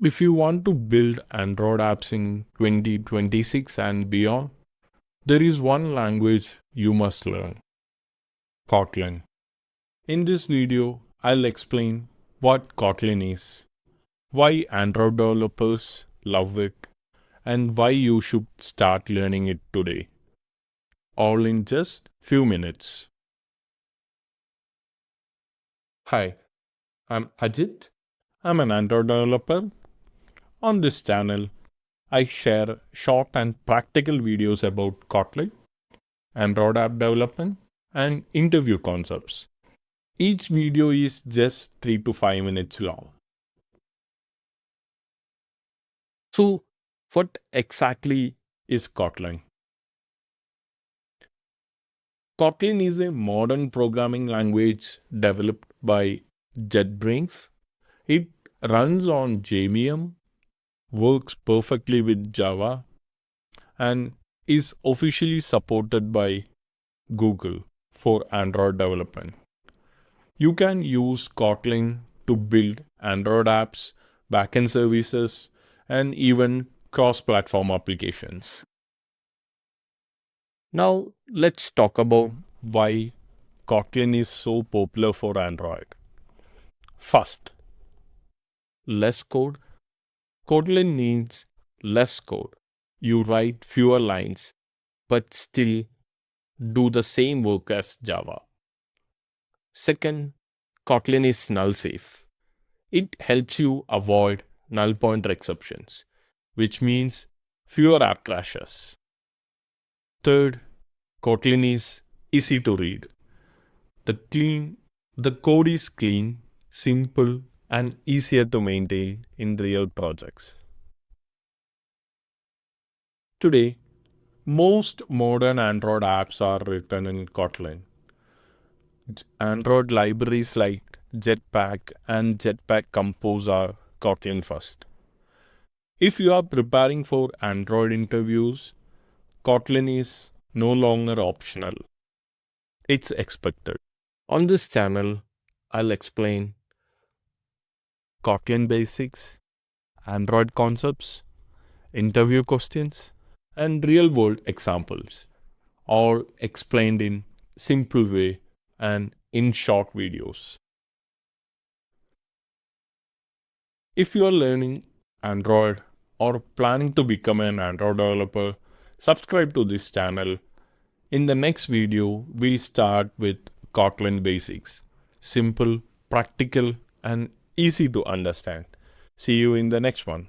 If you want to build Android apps in 2026 and beyond, there is one language you must learn: Kotlin. In this video, I'll explain what Kotlin is, why Android developers love it, and why you should start learning it today. All in just few minutes. Hi, I'm Ajit. I'm an Android developer. On this channel, I share short and practical videos about Kotlin, Android app development, and interview concepts. Each video is just 3 to 5 minutes long. So, what exactly is Kotlin? Kotlin is a modern programming language developed by JetBrains. It runs on JVM, works perfectly with Java, and is officially supported by Google for Android development. You can use Kotlin to build Android apps, backend services, and even cross-platform applications. Now, let's talk about why Kotlin is so popular for Android. First, less code. Kotlin needs less code. You write fewer lines, but still do the same work as Java. Second, Kotlin is null safe. It helps you avoid null pointer exceptions, which means fewer app crashes. Third, Kotlin is easy to read. The code is clean, simple, and easier to maintain in real projects. Today, most modern Android apps are written in Kotlin. Android libraries like Jetpack and Jetpack Compose are Kotlin first. If you are preparing for Android interviews, Kotlin is no longer optional. It's expected. On this channel, I'll explain Kotlin basics, Android concepts, interview questions, and real-world examples, all explained in simple way and in short videos. If you are learning Android or planning to become an Android developer, subscribe to this channel. In the next video, we'll start with Kotlin basics. Simple, practical, and easy to understand. See you in the next one.